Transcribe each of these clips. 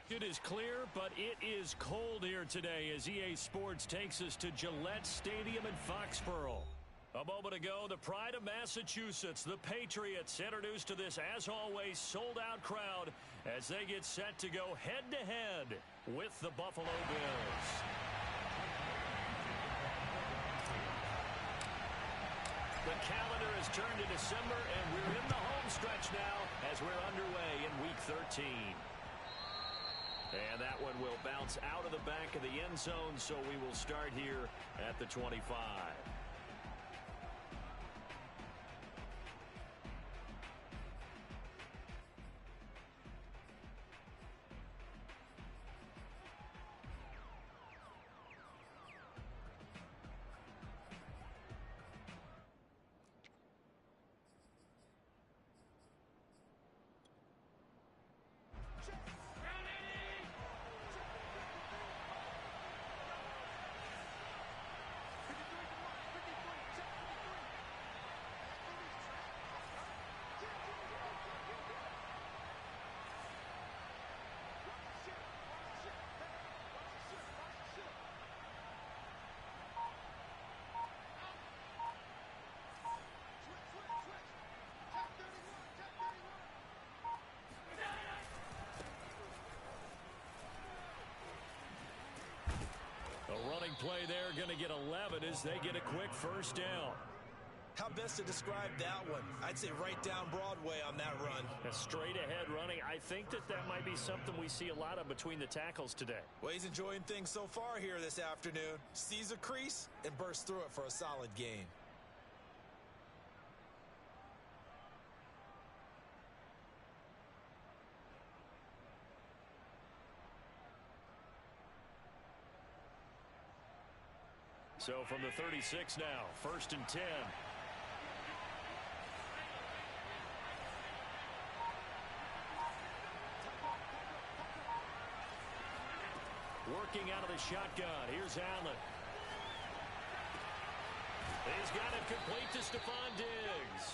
It is clear, but it is cold here today as EA Sports takes us to Gillette Stadium in Foxborough. A moment ago, the pride of Massachusetts, the Patriots, introduced to this, as always, sold-out crowd as they get set to go head-to-head with the Buffalo Bills. The calendar has turned to December, and we're in the home stretch now as we're underway in Week 13. And that one will bounce out of the back of the end zone, so we will start here at the 25. A running play there, going to get 11 as they get a quick first down. How best to describe that one? I'd say right down Broadway on that run. A straight ahead running. I think that might be something we see a lot of between the tackles today. Well, he's enjoying things so far here this afternoon. Sees a crease and bursts through it for a solid gain. So from the 36 now, 1st and 10. Working out of the shotgun. Here's Allen. He's got it complete to Stephon Diggs.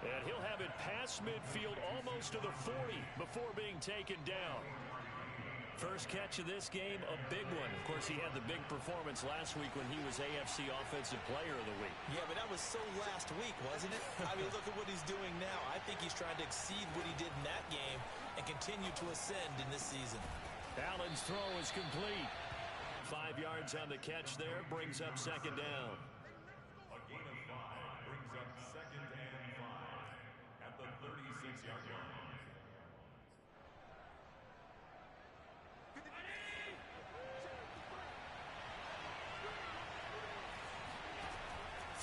And he'll have it past midfield almost to the 40 before being taken down. First catch of this game, a big one. Of course, he had the big performance last week when he was AFC Offensive Player of the Week. Yeah, but that was so last week, wasn't it? I mean, look at what he's doing now. I think he's trying to exceed what he did in that game and continue to ascend in this season. Allen's throw is complete. 5 yards on the catch there, brings up 2nd down. A gain of 5 brings up 2nd and 5 at the 36-yard line.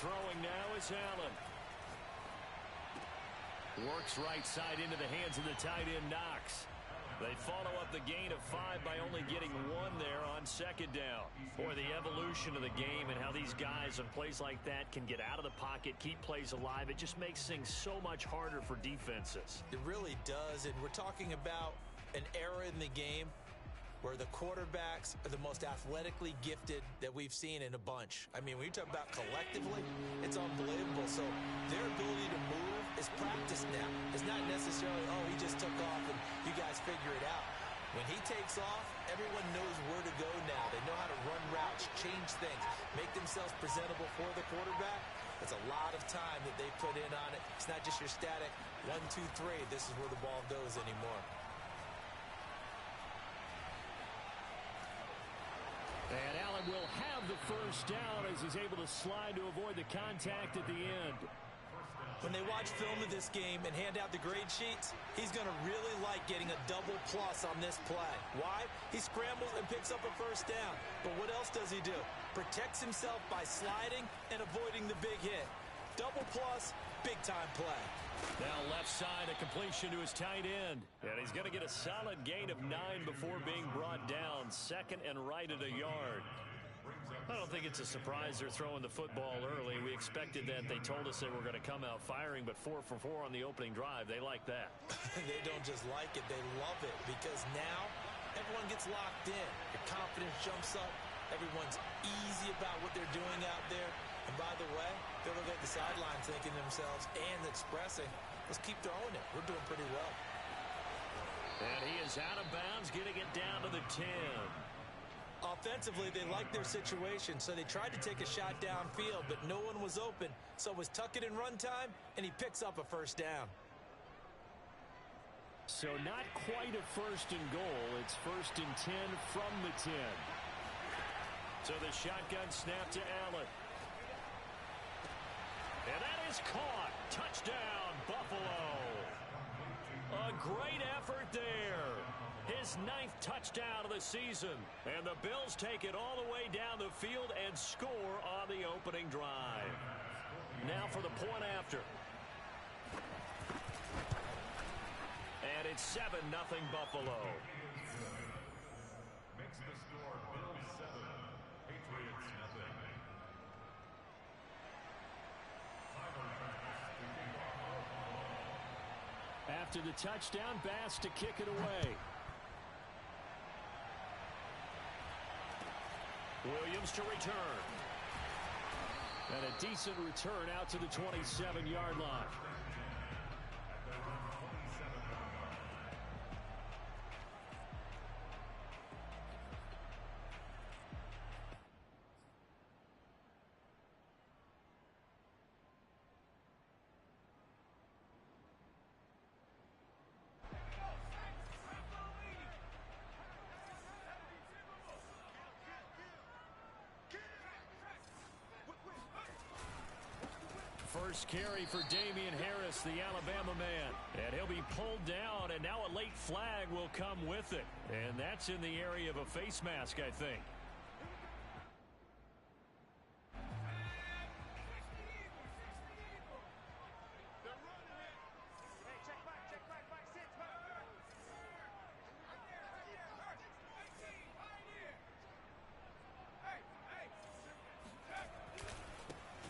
Throwing now is Allen. Works right side into the hands of the tight end Knox. They follow up the gain of 5 by only getting 1 there on 2nd down. Boy, the evolution of the game and how these guys on plays like that can get out of the pocket, keep plays alive, it just makes things so much harder for defenses. It really does, and we're talking about an era in the game where the quarterbacks are the most athletically gifted that we've seen in a bunch. I mean, when you talk about collectively, it's unbelievable. So their ability to move is practiced now. It's not necessarily, oh, he just took off and you guys figure it out. When he takes off, everyone knows where to go now. They know how to run routes, change things, make themselves presentable for the quarterback. It's a lot of time that they put in on it. It's not just your static 1, 2, 3. This is where the ball goes anymore. And Allen will have the first down as he's able to slide to avoid the contact at the end. When they watch film of this game and hand out the grade sheets, he's going to really like getting a double plus on this play. Why? He scrambles and picks up a first down. But what else does he do? Protects himself by sliding and avoiding the big hit. Double plus, big-time play. Now left side, a completion to his tight end. And he's going to get a solid gain of 9 before being brought down. 2nd and right at a yard. I don't think it's a surprise they're throwing the football early. We expected that. They told us they were going to come out firing, but 4 for 4 on the opening drive. They like that. They don't just like it, they love it, because now everyone gets locked in. Your confidence jumps up. Everyone's easy about what they're doing out there. And by the way, they'll look at the sideline thinking to themselves and expressing, let's keep throwing it. We're doing pretty well. And he is out of bounds, getting it down to the 10. Offensively, they liked their situation, so they tried to take a shot downfield, but no one was open. So it was tuck it and run time, and he picks up a first down. So not quite a first and goal. It's 1st and 10 from the 10. So the shotgun snap to Allen. And that is caught. Touchdown, Buffalo. A great effort there. His 9th touchdown of the season. And the Bills take it all the way down the field and score on the opening drive. Now for the point after. And it's 7-0 Buffalo. Makes the score Bills 7, Patriots nothing. After the touchdown, Bass to kick it away. Williams to return. And a decent return out to the 27-yard line. First carry for Damian Harris, the Alabama man. And he'll be pulled down, and now a late flag will come with it. And that's in the area of a face mask, I think.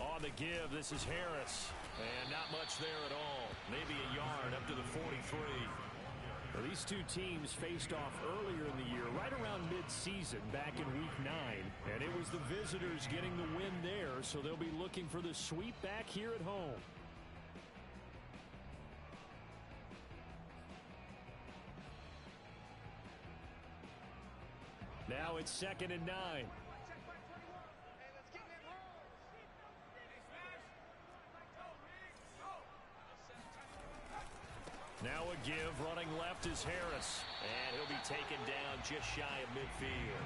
On the give, this is Harris. And not much there at all. Maybe a yard up to the 43. Well, these two teams faced off earlier in the year, right around mid-season, back in Week 9. And it was the visitors getting the win there, so they'll be looking for the sweep back here at home. Now it's 2nd and 9. Now a give, running left is Harris. And he'll be taken down just shy of midfield.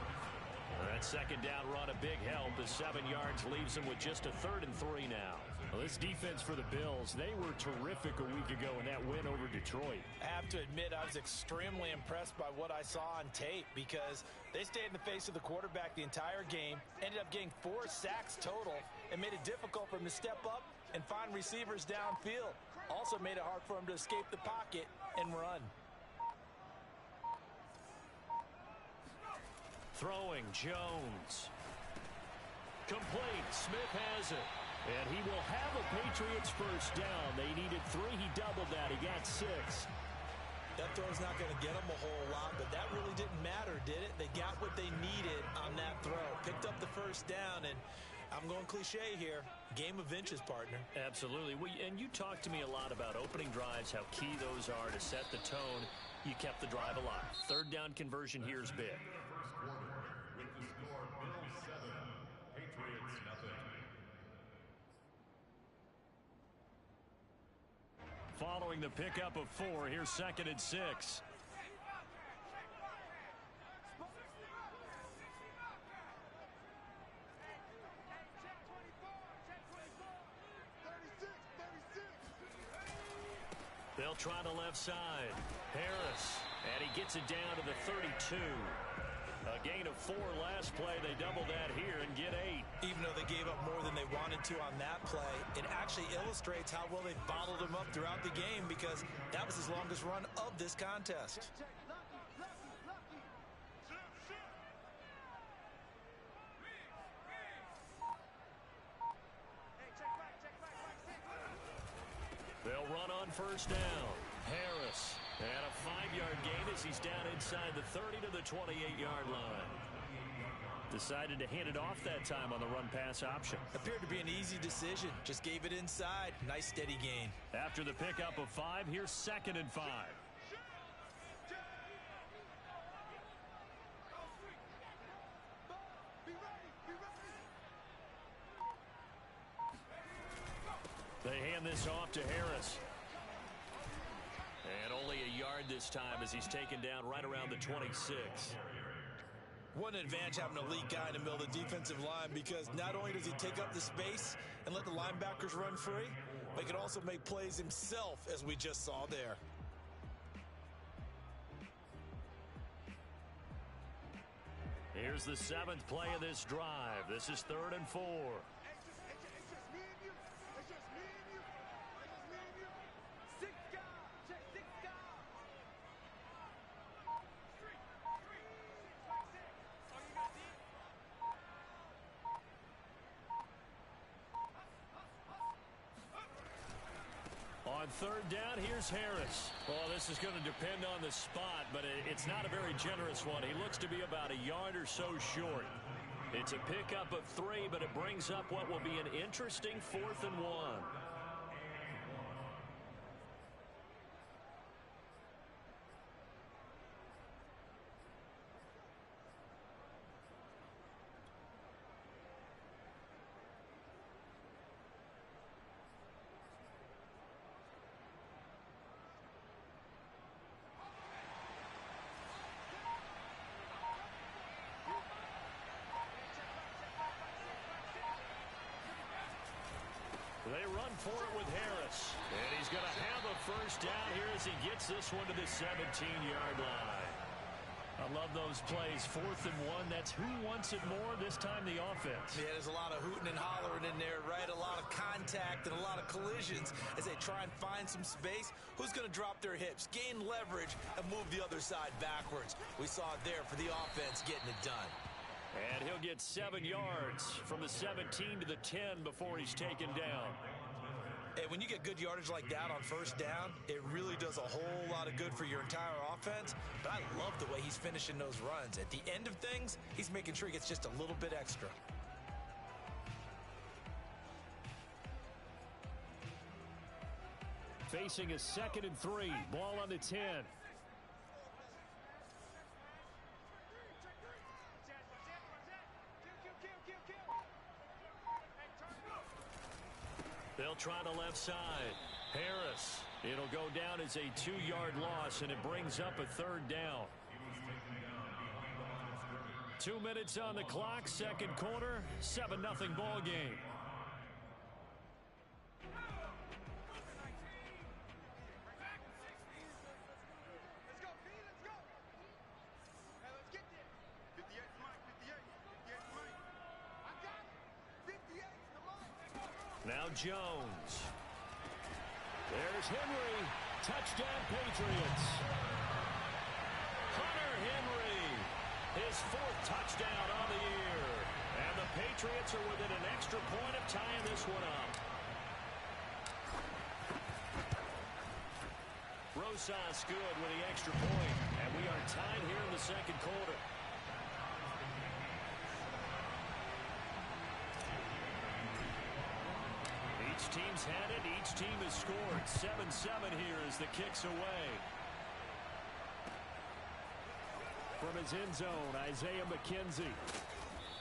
That second down run, a big help as 7 yards leaves him with just a 3rd and 3 now. Well, this defense for the Bills, they were terrific a week ago in that win over Detroit. I have to admit, I was extremely impressed by what I saw on tape because they stayed in the face of the quarterback the entire game, ended up getting 4 sacks total, and made it difficult for him to step up and find receivers downfield. Also made it hard for him to escape the pocket and run. Throwing, Jones. Complete, Smith has it. And he will have a Patriots first down. They needed 3, he doubled that, he got 6. That throw's not going to get them a whole lot, but that really didn't matter, did it? They got what they needed on that throw. Picked up the first down, and I'm going cliche here. Game of inches, partner. Absolutely. And you talked to me a lot about opening drives, how key those are to set the tone. You kept the drive alive. 3rd down conversion here is big. First quarter with the score Bills 7, Patriots nothing. Following the pickup of 4, here's 2nd and 6. They'll try the left side. Harris, and he gets it down to the 32. A gain of 4 last play. They double that here and get 8. Even though they gave up more than they wanted to on that play, it actually illustrates how well they bottled him up throughout the game because that was his longest run of this contest. They'll run on first down. Harris, and a 5-yard gain as he's down inside the 30 to the 28-yard line. Decided to hand it off that time on the run-pass option. Appeared to be an easy decision. Just gave it inside. Nice steady gain. After the pickup of 5, here's 2nd and 5. hand this off to Harris. And only a yard this time as he's taken down right around the 26. One advantage having a elite guy in the middle of the defensive line, because not only does he take up the space and let the linebackers run free, but he can also make plays himself, as we just saw there. Here's the 7th play of this drive. This is 3rd and 4. On 3rd down, here's Harris. Well, this is going to depend on the spot, but it's not a very generous one. He looks to be about a yard or so short. It's a pickup of 3, but it brings up what will be an interesting 4th and 1. They run for it with Harris. And he's going to have a 1st down here as he gets this one to the 17-yard line. I love those plays. 4th and 1. That's who wants it more, this time the offense. Yeah, there's a lot of hooting and hollering in there, right? A lot of contact and a lot of collisions as they try and find some space. Who's going to drop their hips, gain leverage, and move the other side backwards? We saw it there for the offense getting it done. And he'll get 7 yards from the 17 to the 10 before he's taken down. And when you get good yardage like that on 1st down, it really does a whole lot of good for your entire offense. But I love the way he's finishing those runs. At the end of things, he's making sure he gets just a little bit extra. Facing a 2nd and 3. Ball on the 10. They'll try the left side. Harris. It'll go down as a 2-yard loss, and it brings up a 3rd down. 2 minutes on the clock, 2nd quarter, 7-0 ball game. Now Jones. There's Henry. Touchdown Patriots. Hunter Henry. His 4th touchdown on the year. And the Patriots are within an extra point of tying this one up. Rosas good with the extra point. And we are tied here in the 2nd quarter. Each team's had it. Each team has scored. 7-7 here as the kick's away. From his end zone, Isaiah McKenzie.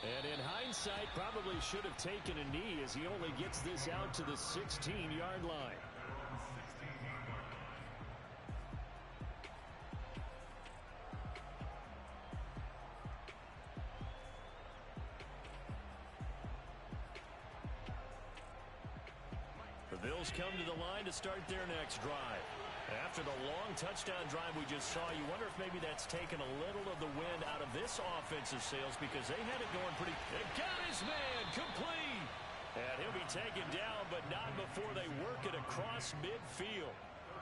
And in hindsight, probably should have taken a knee as he only gets this out to the 16-yard line. The Bills come to the line to start their next drive. After the long touchdown drive we just saw, you wonder if maybe that's taken a little of the wind out of this offensive sails, because they had it going pretty. They got his man complete. And he'll be taken down, but not before they work it across midfield.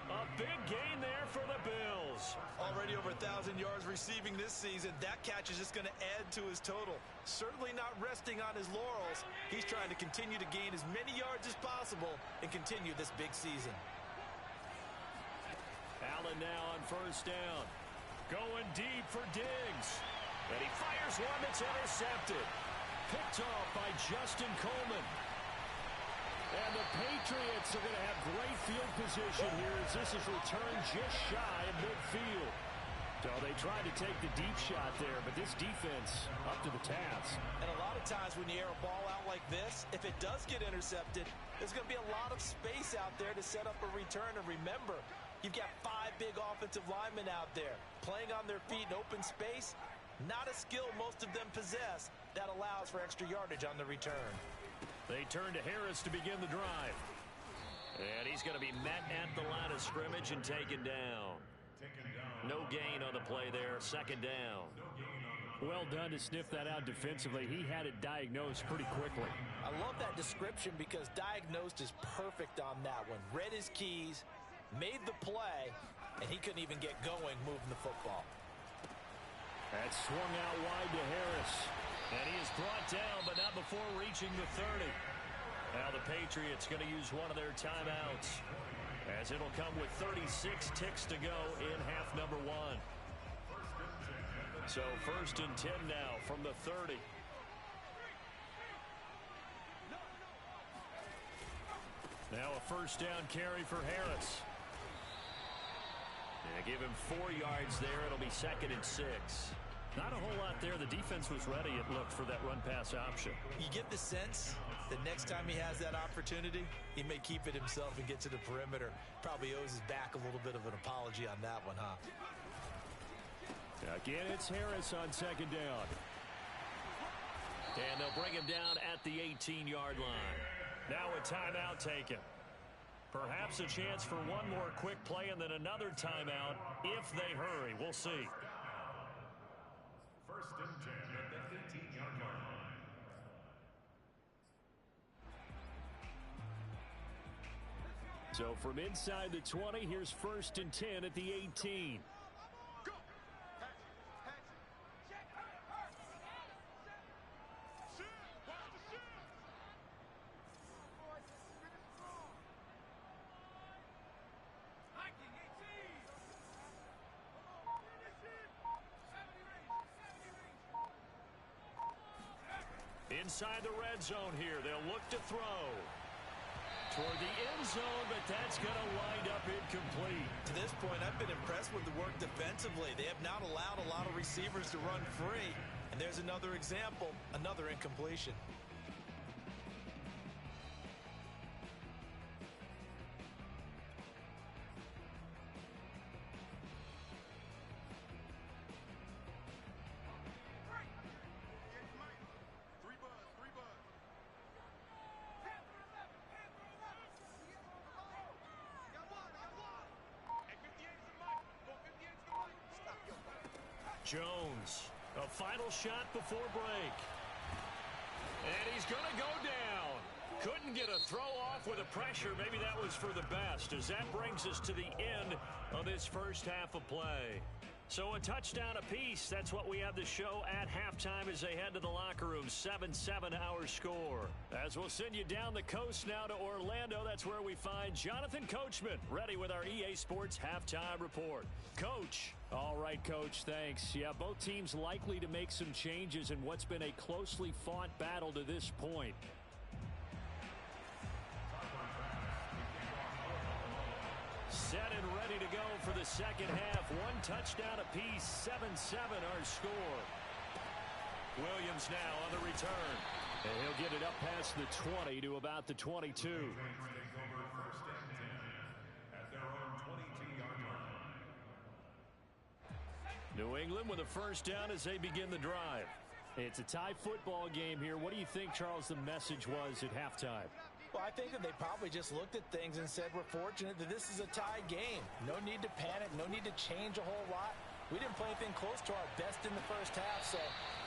A big gain there for the Bills. Already over 1,000 yards receiving this season. That catch is just going to add to his total. Certainly not resting on his laurels. He's trying to continue to gain as many yards as possible and continue this big season. Allen now on 1st down. Going deep for Diggs. And he fires one that's intercepted. Picked off by Justin Coleman. And the Patriots are going to have great field position here as this is returned just shy of midfield. So they tried to take the deep shot there, but this defense up to the task. And a lot of times when you air a ball out like this, if it does get intercepted, there's going to be a lot of space out there to set up a return. And remember, you've got 5 big offensive linemen out there playing on their feet in open space. Not a skill most of them possess that allows for extra yardage on the return. They turn to Harris to begin the drive. And he's going to be met at the line of scrimmage and taken down. No gain on the play there, second down. Well done to sniff that out defensively. He had it diagnosed pretty quickly. I love that description because diagnosed is perfect on that one. Read his keys, made the play, and he couldn't even get going moving the football. That swung out wide to Harris. And he is brought down, but not before reaching the 30. Now the Patriots going to use one of their timeouts, as it'll come with 36 ticks to go in half number 1. So first and 10 now from the 30. Now a first down carry for Harris. Yeah, give him 4 yards there. It'll be second and 6. Not a whole lot there. The defense was ready, it looked, for that run-pass option. You get the sense that next time he has that opportunity, he may keep it himself and get to the perimeter. Probably owes his back a little bit of an apology on that one, huh? Again, it's Harris on second down. And they'll bring him down at the 18-yard line. Now a timeout taken. Perhaps a chance for one more quick play and then another timeout if they hurry. We'll see. First and 10 at the 18-yard line. So from inside the 20, here's first and 10 at the 18. Inside the red zone here, they'll look to throw toward the end zone, but that's going to wind up incomplete. To this point, I've been impressed with the work defensively. They have not allowed a lot of receivers to run free. And there's another example, another incompletion. Jones, a final shot before break. And he's going to go down. Couldn't get a throw off with a pressure. Maybe that was for the best, as that brings us to the end of this first half of play. So a touchdown apiece. That's what we have to show at halftime as they head to the locker room. 7-7 our score. As we'll send you down the coast now to Orlando. That's where we find Jonathan Coachman, ready with our EA Sports halftime report. Coach. All right, Coach, thanks. Yeah, both teams likely to make some changes in what's been a closely fought battle to this point. Set and ready to go for the second half. One touchdown apiece, 7-7 our score. Williams now on the return. And he'll get it up past the 20 to about the 22. New England with a first down as they begin the drive. It's a tie football game here. What do you think, Charles, the message was at halftime? Well, I think that they probably just looked at things and said, we're fortunate that this is a tie game. No need to panic, no need to change a whole lot. We didn't play anything close to our best in the first half, so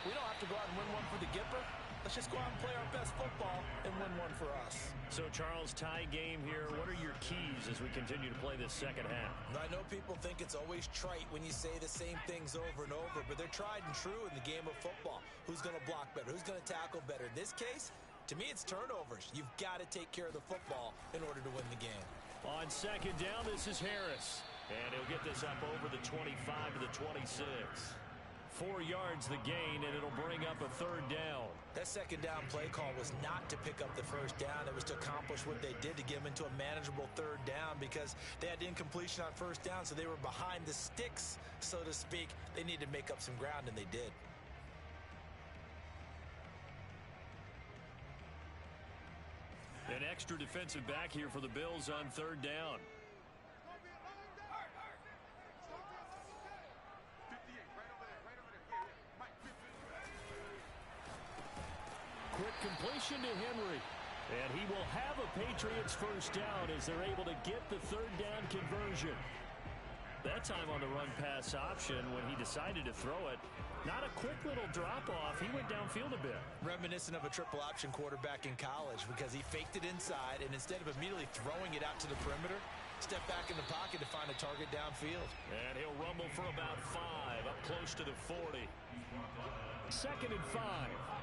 we don't have to go out and win one for the Gipper. Let's just go out and play our best football and win one for us. So, Charles, tie game here. What are your keys as we continue to play this second half? I know people think it's always trite when you say the same things over and over, but they're tried and true in the game of football. Who's going to block better? Who's going to tackle better? In this case, to me, it's turnovers. You've got to take care of the football in order to win the game. On second down, this is Harris. And he'll get this up over the 25 to the 26. 4 yards the gain, and it'll bring up a third down. That second down play call was not to pick up the first down. It was to accomplish what they did, to get them into a manageable third down, because they had incompletion on first down, so they were behind the sticks, so to speak. They needed to make up some ground, and they did. An extra defensive back here for the Bills on third down. Quick completion to Henry. And he will have a Patriots first down as they're able to get the third down conversion. That time on the run pass option when he decided to throw it. Not a quick little drop off. He went downfield a bit. Reminiscent of a triple option quarterback in college, because he faked it inside, and instead of immediately throwing it out to the perimeter, step back in the pocket to find a target downfield. And he'll rumble for about 5 up close to the 40. 2nd and 5.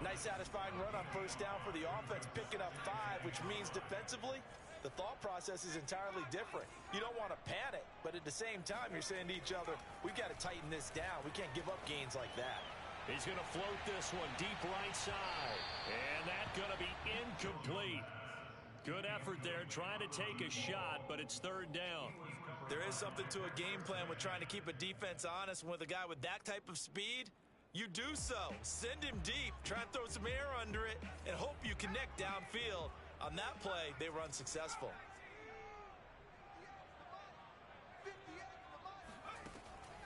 Nice satisfying run on first down for the offense, picking up 5, which means defensively, the thought process is entirely different. You don't want to panic, but at the same time, you're saying to each other, we've got to tighten this down. We can't give up gains like that. He's going to float this one deep right side. And that's going to be incomplete. Good effort there, trying to take a shot, but it's third down. There is something to a game plan with trying to keep a defense honest. With a guy with that type of speed, you do so. Send him deep, try and throw some air under it, and hope you connect downfield. On that play, they were unsuccessful.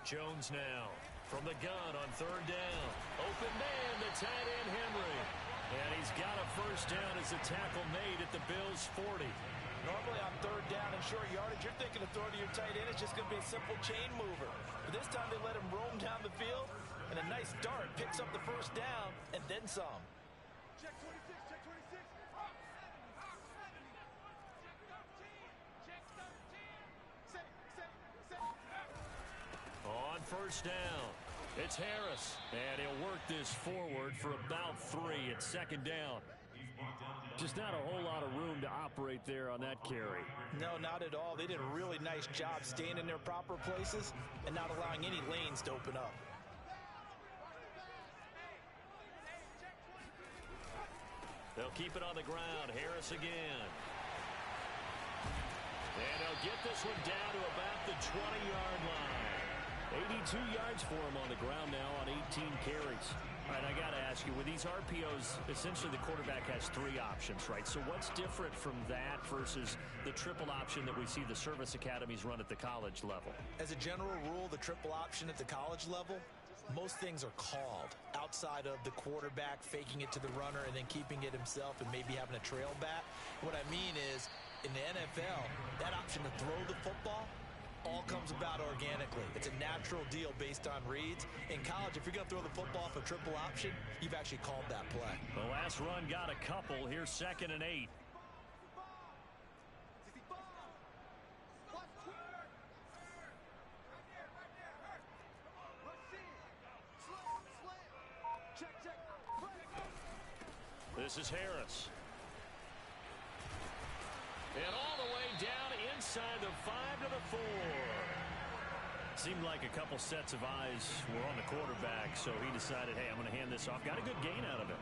Jones now from the gun on third down. Open man to tight end Henry. And he's got a first down as the tackle made at the Bills' 40. Normally on third down and short yardage, you're thinking of throwing to your tight end. It's just going to be a simple chain mover. But this time they let him roam down the field, and a nice dart picks up the first down and then some. Check 26, check 26. Check 13. On first down, it's Harris. And he'll work this forward for about 3 at second down. Just not a whole lot of room to operate there on that carry. No, not at all. They did a really nice job staying in their proper places and not allowing any lanes to open up. They'll keep it on the ground. Harris again. And they'll get this one down to about the 20-yard line. 82 yards for him on the ground now on 18 carries. All right, I got to ask you, with these RPOs, essentially the quarterback has 3 options, right? So what's different from that versus the triple option that we see the service academies run at the college level? As a general rule, the triple option at the college level, most things are called outside of the quarterback faking it to the runner and then keeping it himself and maybe having a trail back. What I mean is, in the NFL, that option to throw the football all comes about organically. It's a natural deal based on reads. In college, if you're going to throw the football off a triple option, you've actually called that play. The last run got a couple. Here's 2nd and 8. This is Harris. And all the way down inside the 5 to the 4. Seemed like a couple sets of eyes were on the quarterback, so he decided, hey, I'm going to hand this off. Got a good gain out of it.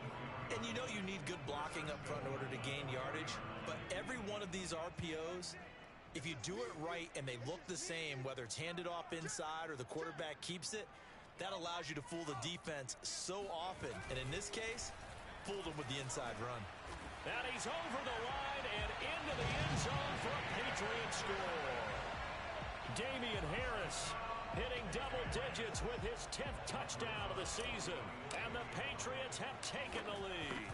And you know you need good blocking up front in order to gain yardage, but every one of these RPOs, if you do it right and they look the same, whether it's handed off inside or the quarterback keeps it, that allows you to fool the defense so often. And in this case, fooled them with the inside run. And he's over the line and into the end zone for a Patriots score. Damian Harris hitting double digits with his 10th touchdown of the season. And the Patriots have taken the lead.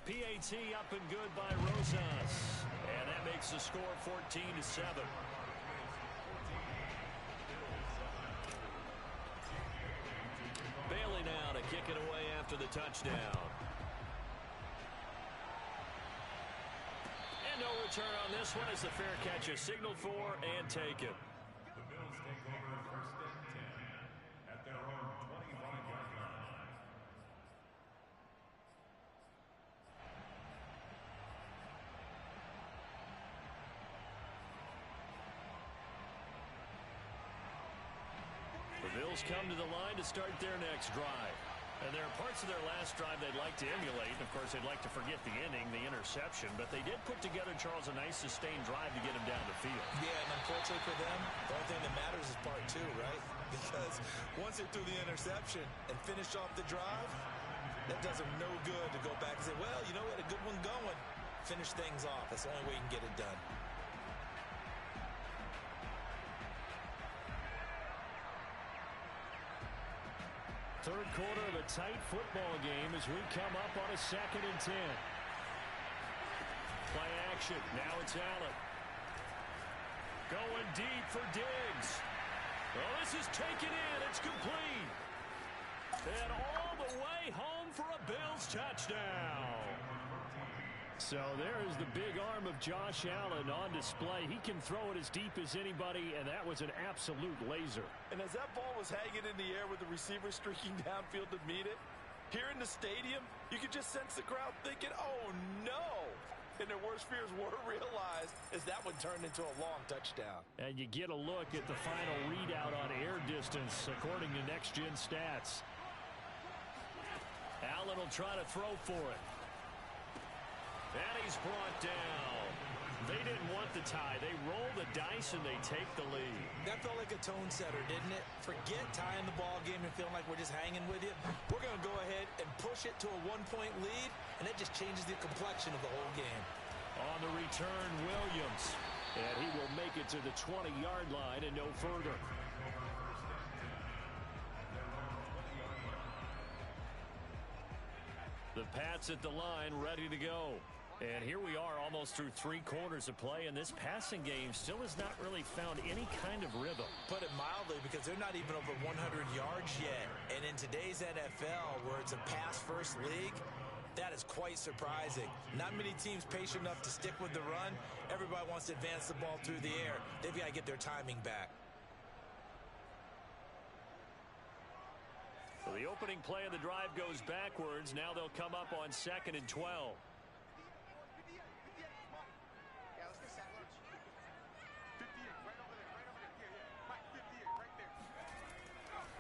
PAT up and good by Rosas. And that makes the score 14-7. Bailey now to kick it away after the touchdown. And no return on this one as the fair catch is signaled for and taken. The Bills take over 1st and 10 at their own 25-yard line. The Bills Bills come to the line to start their next drive. And there are parts of their last drive they'd like to emulate. Of course, they'd like to forget the inning, the interception. But they did put together, Charles, a nice sustained drive to get them down the field. Yeah, and unfortunately for them, the only thing that matters is part two, right? Because once they threw the interception and finished off the drive, that does them no good to go back and say, well, you know, we had a good one going. Finish things off. That's the only way you can get it done. Third quarter of a tight football game as we come up on a 2nd and 10. Play action. Now it's Allen. Going deep for Diggs. Well, this is taken in. It's complete. And all the way home for a Bills touchdown. So there is the big arm of Josh Allen on display. He can throw it as deep as anybody, and that was an absolute laser. And as that ball was hanging in the air with the receiver streaking downfield to meet it, here in the stadium, you could just sense the crowd thinking, oh, no. And their worst fears were realized as that one turned into a long touchdown. And you get a look at the final readout on air distance, according to Next Gen Stats. Allen will try to throw for it. And he's brought down. They didn't want the tie. They roll the dice and they take the lead. That felt like a tone setter, didn't it? Forget tying the ball game and feeling like we're just hanging with you. We're going to go ahead and push it to a 1-point lead, and that just changes the complexion of the whole game. On the return, Williams. And he will make it to the 20-yard line and no further. The Pats at the line, ready to go. And here we are almost through 3 quarters of play, and this passing game still has not really found any kind of rhythm. Put it mildly, because they're not even over 100 yards yet. And in today's NFL, where it's a pass-first league, that is quite surprising. Not many teams patient enough to stick with the run. Everybody wants to advance the ball through the air. They've got to get their timing back. So the opening play of the drive goes backwards. Now they'll come up on 2nd and 12.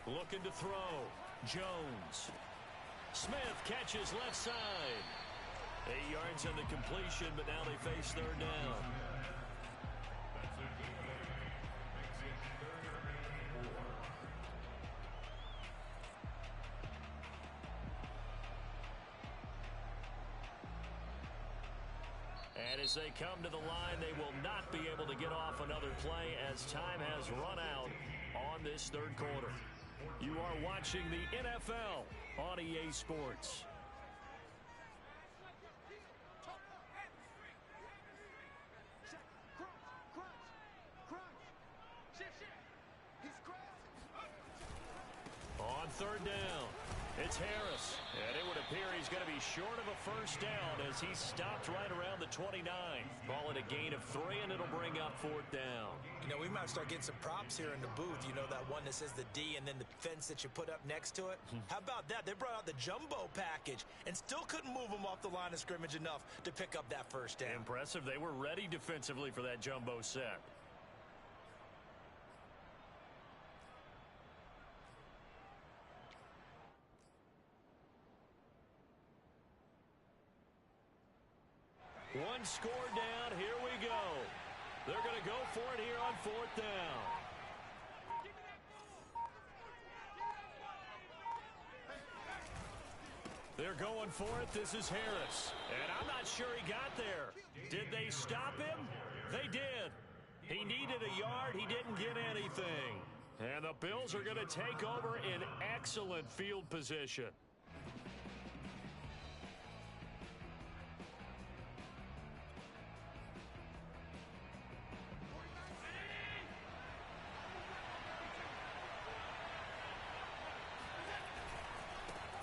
Looking to throw. Jones. Smith catches left side. 8 yards on the completion, but now they face 3rd down. And as they come to the line, they will not be able to get off another play as time has run out on this 3rd quarter. You are watching the NFL on EA Sports. On 3rd down, it's Harris. And it would appear he's going to be short of a 1st down as he stopped right around the 29. Call it a gain of 3, and it'll bring up 4th down. You know, we might start getting some props here in the booth. You know, that one that says the D and then the fence that you put up next to it? How about that? They brought out the jumbo package and still couldn't move them off the line of scrimmage enough to pick up that 1st down. Impressive. They were ready defensively for that jumbo set. One score down. Here we go. They're going to go for it here on 4th down. They're going for it. This is Harris. And I'm not sure he got there. Did they stop him? They did. He needed a yard. He didn't get anything. And the Bills are going to take over in excellent field position.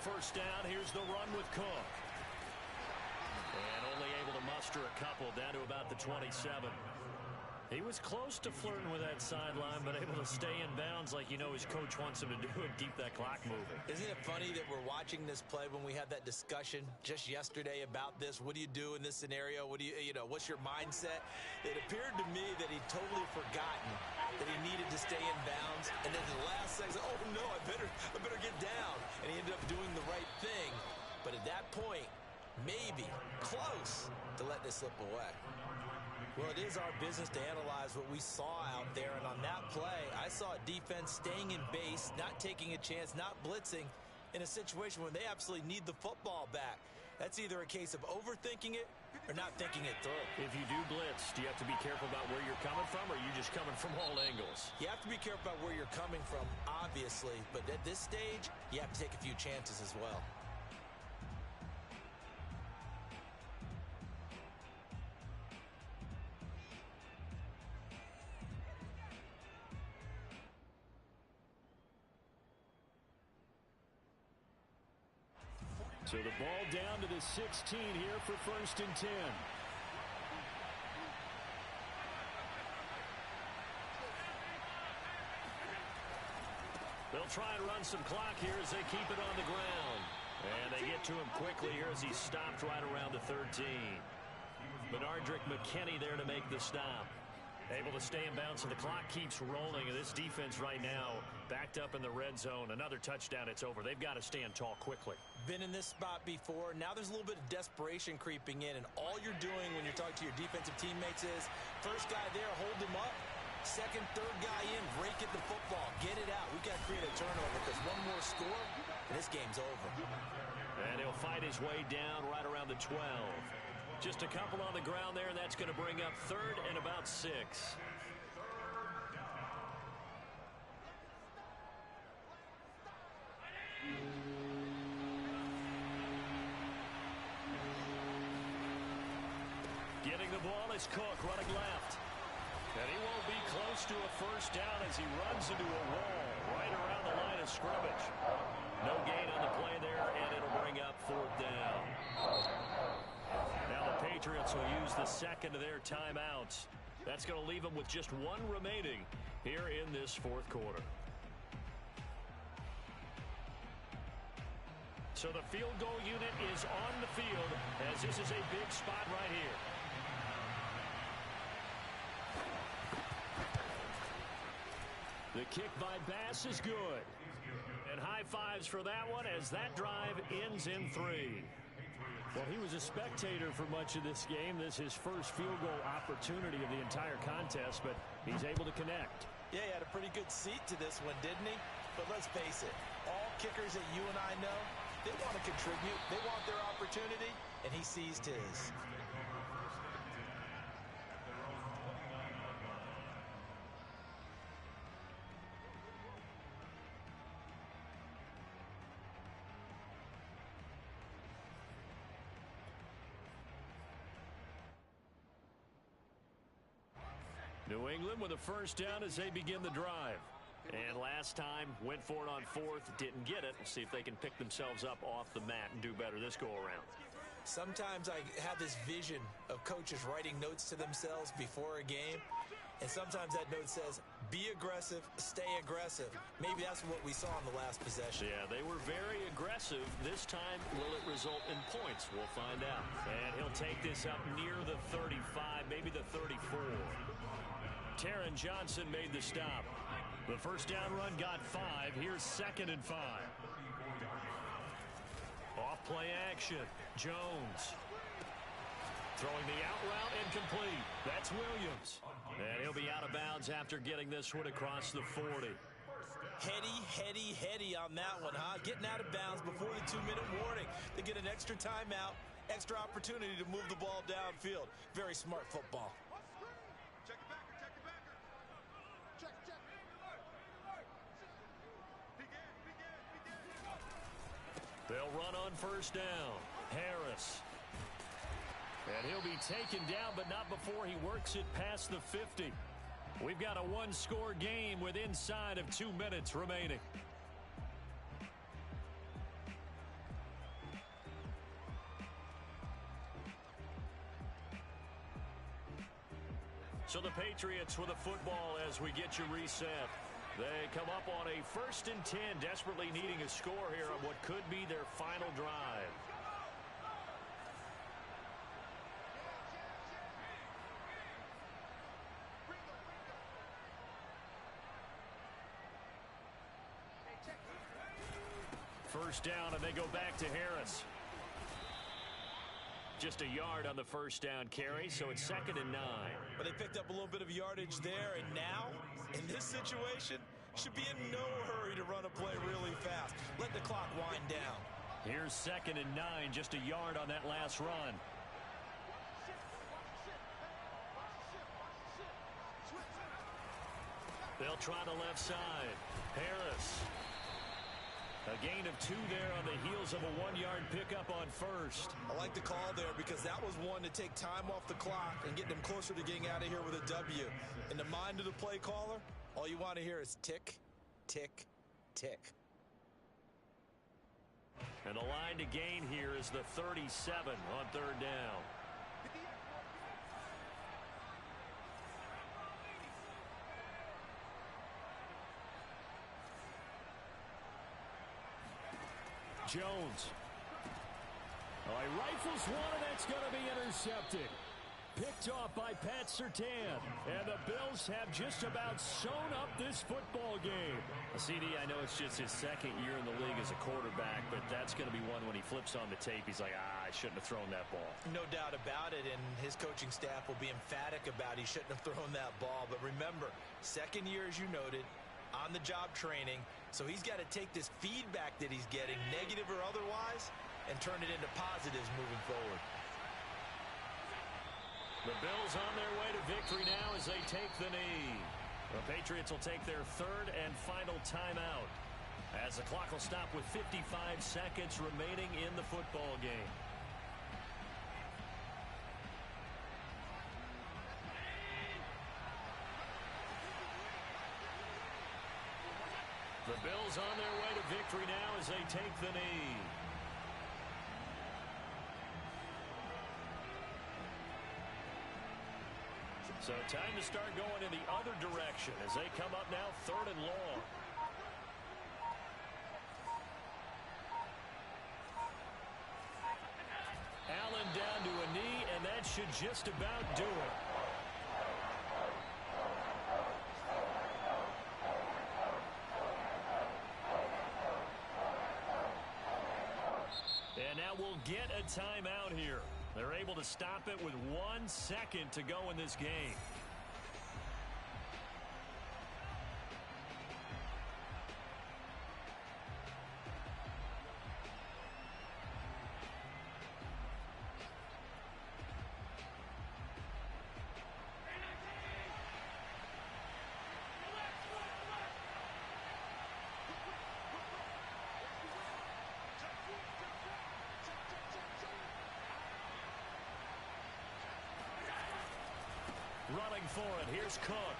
First down, here's the run with Cook. And only able to muster a couple down to about the 27. He was close to flirting with that sideline, but able to stay in bounds like you know his coach wants him to do and keep that clock moving. Isn't it funny that we're watching this play when we had that discussion just yesterday about this? What do you do in this scenario? What do what's your mindset? It appeared to me that he'd totally forgotten that he needed to stay in bounds. And then the last second, oh no, I better get down. And he ended up doing the right thing. But at that point, maybe close to letting it slip away. Well, it is our business to analyze what we saw out there, and on that play, I saw a defense staying in base, not taking a chance, not blitzing in a situation where they absolutely need the football back. That's either a case of overthinking it or not thinking it through. If you do blitz, do you have to be careful about where you're coming from, or are you just coming from all angles? You have to be careful about where you're coming from, obviously, but at this stage, you have to take a few chances as well. So the ball down to the 16 here for 1st and 10. They'll try and run some clock here as they keep it on the ground. And they get to him quickly here as he's stopped right around the 13. Benardrick McKinney there to make the stop. Able to stay in bounds, so the clock keeps rolling. And this defense right now backed up in the red zone. Another touchdown, it's over. They've got to stand tall quickly. Been in this spot before. Now there's a little bit of desperation creeping in. And all you're doing when you're talking to your defensive teammates is, first guy there, hold him up. Second, third guy in, rake at the football. Get it out. We've got to create a turnover because one more score, and this game's over. And he'll fight his way down right around the 12. Just a couple on the ground there, and that's going to bring up 3rd and about 6. Getting the ball is Cook running left. And he won't be close to a first down as he runs into a wall right around the line of scrimmage. No gain on the play there, and it'll bring up 4th down. Now the Patriots will use the second of their timeouts. That's going to leave them with just one remaining here in this 4th quarter. So the field goal unit is on the field as this is a big spot right here. The kick by Bass is good. And high fives for that one as that drive ends in 3. Well, he was a spectator for much of this game. This is his first field goal opportunity of the entire contest, but he's able to connect. Yeah, he had a pretty good seat to this one, didn't he? But let's face it, all kickers that you and I know, they want to contribute. They want their opportunity, and he seized his. New England with a first down as they begin the drive. And last time, went for it on 4th, didn't get it. We'll see if they can pick themselves up off the mat and do better this go-around. Sometimes I have this vision of coaches writing notes to themselves before a game. And sometimes that note says, be aggressive, stay aggressive. Maybe that's what we saw in the last possession. Yeah, they were very aggressive. This time, will it result in points? We'll find out. And he'll take this up near the 35, maybe the 34. Taron Johnson made the stop. The first down run got 5. Here's 2nd and 5. Off play action. Jones. Throwing the out route incomplete. That's Williams. And he'll be out of bounds after getting this one across the 40. Heady on that one, huh? Getting out of bounds before the 2-minute warning. They get an extra timeout, extra opportunity to move the ball downfield. Very smart football. Check it backer, check it backer. Check. Begin. They'll run on first down. Harris. And he'll be taken down, but not before he works it past the 50. We've got a one-score game with inside of 2 minutes remaining. So the Patriots with a football as we get you reset. They come up on a 1st and 10, desperately needing a score here on what could be their final drive. First down, and they go back to Harris. Just a yard on the first down carry, so it's 2nd and 9. But they picked up a little bit of yardage there, and now, in this situation, should be in no hurry to run a play really fast. Let the clock wind down. Here's 2nd and 9, just a yard on that last run. They'll try the left side. Harris. A gain of 2 there on the heels of a 1-yard pickup on first. I like the call there because that was one to take time off the clock and get them closer to getting out of here with a W. In the mind of the play caller, all you want to hear is tick, tick, tick. And the line to gain here is the 37 on 3rd down. Jones. Oh, he rifles one, and that's going to be intercepted. Picked off by Pat Surtain. And the Bills have just about sewn up this football game. CD, I know it's just his 2nd year in the league as a quarterback, but that's going to be one when he flips on the tape. He's like, I shouldn't have thrown that ball. No doubt about it, and his coaching staff will be emphatic about he shouldn't have thrown that ball. But remember, 2nd year, as you noted, on-the-job training, so he's got to take this feedback that he's getting, negative or otherwise, and turn it into positives moving forward. The Bills on their way to victory now as they take the knee. The Patriots will take their 3rd and final timeout as the clock will stop with 55 seconds remaining in the football game. The Bills on their way to victory now as they take the knee. So time to start going in the other direction as they come up now 3rd and long. Allen down to a knee, and that should just about do it. And now we'll get a timeout here. They're able to stop it with 1 second to go in this game. Running for it, here's Cook.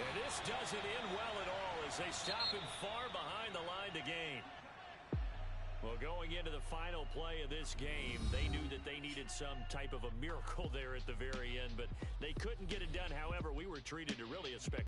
And this doesn't end well at all as they stop him far behind the line to gain. Well, going into the final play of this game, they knew that they needed some type of a miracle there at the very end, but they couldn't get it done. However, we were treated to really a spectacular